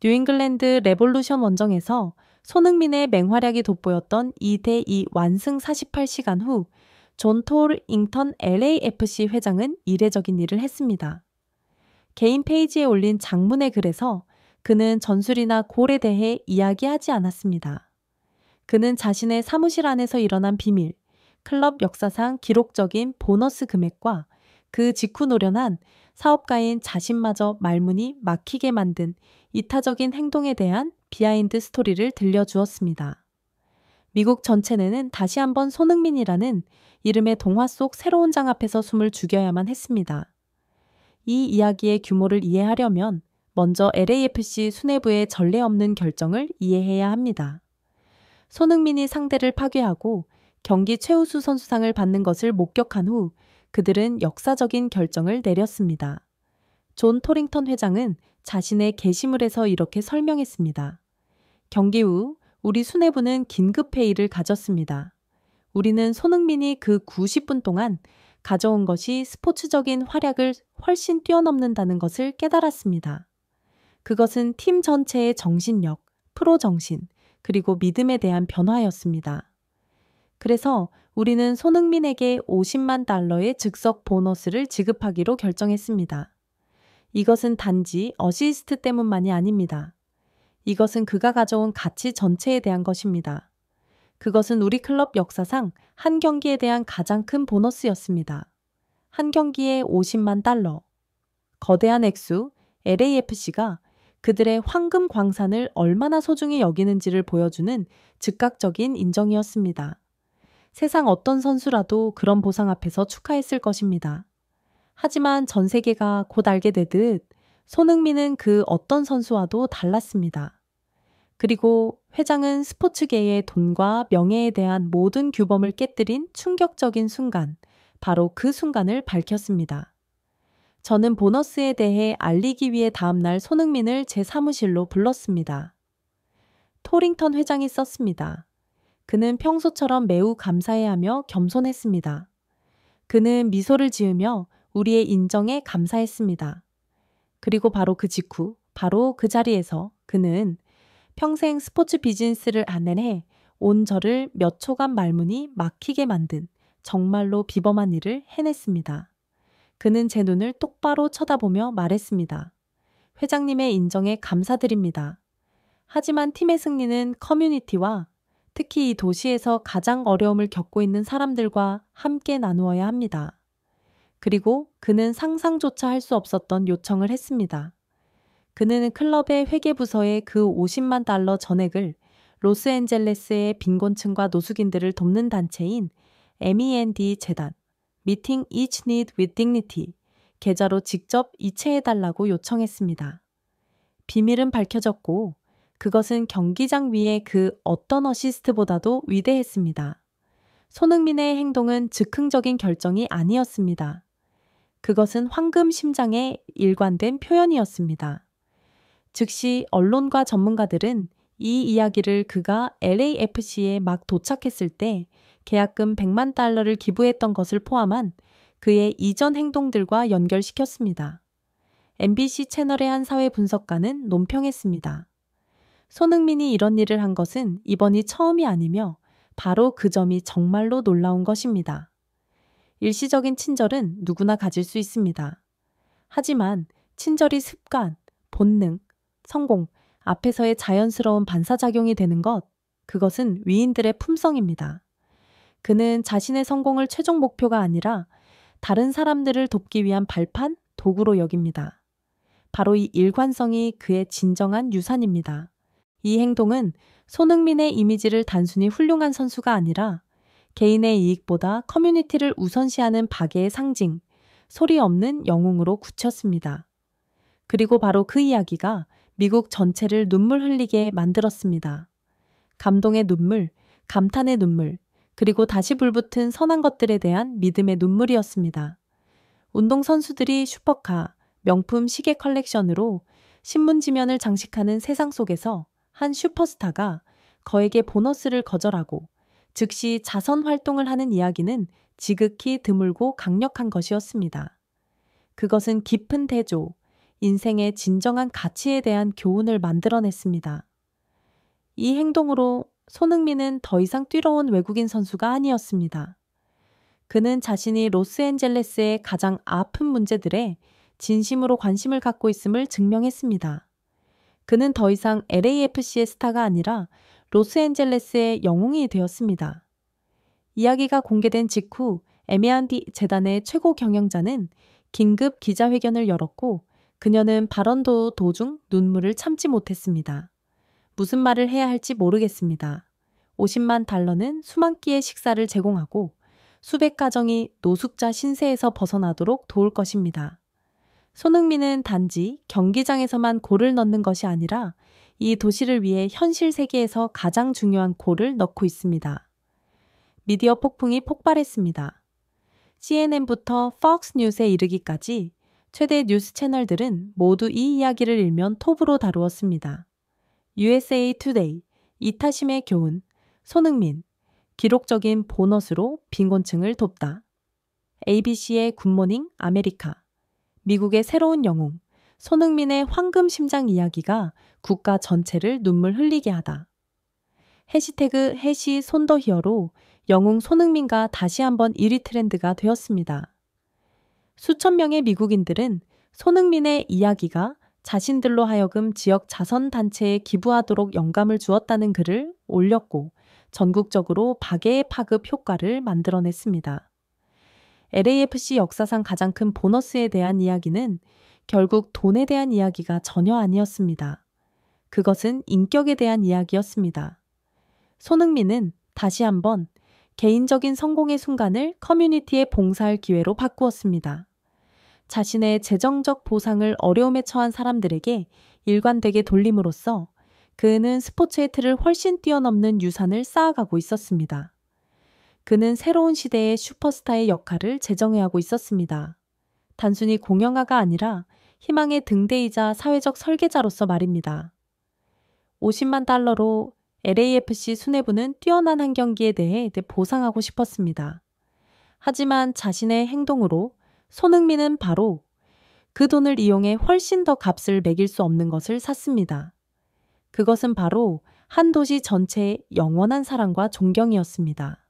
뉴잉글랜드 레볼루션 원정에서 손흥민의 맹활약이 돋보였던 2대2 완승 48시간 후 존 토링턴 LAFC 회장은 이례적인 일을 했습니다. 개인 페이지에 올린 장문의 글에서 그는 전술이나 골에 대해 이야기하지 않았습니다. 그는 자신의 사무실 안에서 일어난 비밀, 클럽 역사상 기록적인 보너스 금액과 그 직후 노련한 사업가인 자신마저 말문이 막히게 만든 이타적인 행동에 대한 비하인드 스토리를 들려주었습니다. 미국 전체는 다시 한번 손흥민이라는 이름의 동화 속 새로운 장 앞에서 숨을 죽여야만 했습니다. 이 이야기의 규모를 이해하려면 먼저 LAFC 수뇌부의 전례 없는 결정을 이해해야 합니다. 손흥민이 상대를 파괴하고 경기 최우수 선수상을 받는 것을 목격한 후 그들은 역사적인 결정을 내렸습니다. 존 토링턴 회장은 자신의 게시물에서 이렇게 설명했습니다. 경기 후 우리 수뇌부는 긴급회의를 가졌습니다. 우리는 손흥민이 그 90분 동안 가져온 것이 스포츠적인 활약을 훨씬 뛰어넘는다는 것을 깨달았습니다. 그것은 팀 전체의 정신력, 프로 정신, 그리고 믿음에 대한 변화였습니다. 그래서 우리는 손흥민에게 50만 달러의 즉석 보너스를 지급하기로 결정했습니다. 이것은 단지 어시스트 때문만이 아닙니다. 이것은 그가 가져온 가치 전체에 대한 것입니다. 그것은 우리 클럽 역사상 한 경기에 대한 가장 큰 보너스였습니다. 한 경기에 50만 달러. 거대한 액수, LAFC가 그들의 황금 광산을 얼마나 소중히 여기는지를 보여주는 즉각적인 인정이었습니다. 세상 어떤 선수라도 그런 보상 앞에서 축하했을 것입니다. 하지만 전 세계가 곧 알게 되듯 손흥민은 그 어떤 선수와도 달랐습니다. 그리고 회장은 스포츠계의 돈과 명예에 대한 모든 규범을 깨뜨린 충격적인 순간, 바로 그 순간을 밝혔습니다. 저는 보너스에 대해 알리기 위해 다음날 손흥민을 제 사무실로 불렀습니다. 토링턴 회장이 썼습니다. 그는 평소처럼 매우 감사해하며 겸손했습니다. 그는 미소를 지으며 우리의 인정에 감사했습니다. 그리고 바로 그 직후, 바로 그 자리에서 그는 평생 스포츠 비즈니스를 안내해 온 저를 몇 초간 말문이 막히게 만든 정말로 비범한 일을 해냈습니다. 그는 제 눈을 똑바로 쳐다보며 말했습니다. 회장님의 인정에 감사드립니다. 하지만 팀의 승리는 커뮤니티와 특히 이 도시에서 가장 어려움을 겪고 있는 사람들과 함께 나누어야 합니다. 그리고 그는 상상조차 할 수 없었던 요청을 했습니다. 그는 클럽의 회계부서에 그 50만 달러 전액을 로스앤젤레스의 빈곤층과 노숙인들을 돕는 단체인 MEND 재단, Meeting Each Need with Dignity, 계좌로 직접 이체해달라고 요청했습니다. 비밀은 밝혀졌고 그것은 경기장 위의 그 어떤 어시스트보다도 위대했습니다. 손흥민의 행동은 즉흥적인 결정이 아니었습니다. 그것은 황금 심장의 일관된 표현이었습니다. 즉시 언론과 전문가들은 이 이야기를 그가 LAFC에 막 도착했을 때 계약금 100만 달러를 기부했던 것을 포함한 그의 이전 행동들과 연결시켰습니다. MBC 채널의 한 사회 분석가는 논평했습니다. 손흥민이 이런 일을 한 것은 이번이 처음이 아니며 바로 그 점이 정말로 놀라운 것입니다. 일시적인 친절은 누구나 가질 수 있습니다. 하지만 친절이 습관, 본능, 성공 앞에서의 자연스러운 반사작용이 되는 것, 그것은 위인들의 품성입니다. 그는 자신의 성공을 최종 목표가 아니라 다른 사람들을 돕기 위한 발판, 도구로 여깁니다. 바로 이 일관성이 그의 진정한 유산입니다. 이 행동은 손흥민의 이미지를 단순히 훌륭한 선수가 아니라 개인의 이익보다 커뮤니티를 우선시하는 박애의 상징, 소리 없는 영웅으로 굳혔습니다. 그리고 바로 그 이야기가 미국 전체를 눈물 흘리게 만들었습니다. 감동의 눈물, 감탄의 눈물, 그리고 다시 불붙은 선한 것들에 대한 믿음의 눈물이었습니다. 운동선수들이 슈퍼카, 명품 시계 컬렉션으로 신문 지면을 장식하는 세상 속에서 한 슈퍼스타가 거액의 보너스를 거절하고 즉시 자선 활동을 하는 이야기는 지극히 드물고 강력한 것이었습니다. 그것은 깊은 대조, 인생의 진정한 가치에 대한 교훈을 만들어냈습니다. 이 행동으로 손흥민은 더 이상 뛰러 온 외국인 선수가 아니었습니다. 그는 자신이 로스앤젤레스의 가장 아픈 문제들에 진심으로 관심을 갖고 있음을 증명했습니다. 그는 더 이상 LAFC의 스타가 아니라 로스앤젤레스의 영웅이 되었습니다. 이야기가 공개된 직후 에메안디 재단의 최고 경영자는 긴급 기자회견을 열었고 그녀는 발언도 도중 눈물을 참지 못했습니다. 무슨 말을 해야 할지 모르겠습니다. 50만 달러는 수만 끼의 식사를 제공하고 수백 가정이 노숙자 신세에서 벗어나도록 도울 것입니다. 손흥민은 단지 경기장에서만 골을 넣는 것이 아니라 이 도시를 위해 현실 세계에서 가장 중요한 골을 넣고 있습니다. 미디어 폭풍이 폭발했습니다. CNN부터 Fox 뉴스에 이르기까지 최대 뉴스 채널들은 모두 이 이야기를 일면 톱으로 다루었습니다. USA Today, 이타심의 교훈, 손흥민, 기록적인 보너스로 빈곤층을 돕다. ABC의 굿모닝 아메리카, 미국의 새로운 영웅, 손흥민의 황금 심장 이야기가 국가 전체를 눈물 흘리게 하다. 해시태그 해시 손더히어로 영웅 손흥민과 다시 한번 1위 트렌드가 되었습니다. 수천 명의 미국인들은 손흥민의 이야기가 자신들로 하여금 지역 자선단체에 기부하도록 영감을 주었다는 글을 올렸고 전국적으로 박애의 파급 효과를 만들어냈습니다. LAFC 역사상 가장 큰 보너스에 대한 이야기는 결국 돈에 대한 이야기가 전혀 아니었습니다. 그것은 인격에 대한 이야기였습니다. 손흥민은 다시 한번 개인적인 성공의 순간을 커뮤니티에 봉사할 기회로 바꾸었습니다. 자신의 재정적 보상을 어려움에 처한 사람들에게 일관되게 돌림으로써 그는 스포츠의 틀을 훨씬 뛰어넘는 유산을 쌓아가고 있었습니다. 그는 새로운 시대의 슈퍼스타의 역할을 재정의하고 있었습니다. 단순히 공영화가 아니라 희망의 등대이자 사회적 설계자로서 말입니다. 50만 달러로 LAFC 수뇌부는 뛰어난 한 경기에 대해 보상하고 싶었습니다. 하지만 자신의 행동으로 손흥민은 바로 그 돈을 이용해 훨씬 더 값을 매길 수 없는 것을 샀습니다. 그것은 바로 한 도시 전체의 영원한 사랑과 존경이었습니다.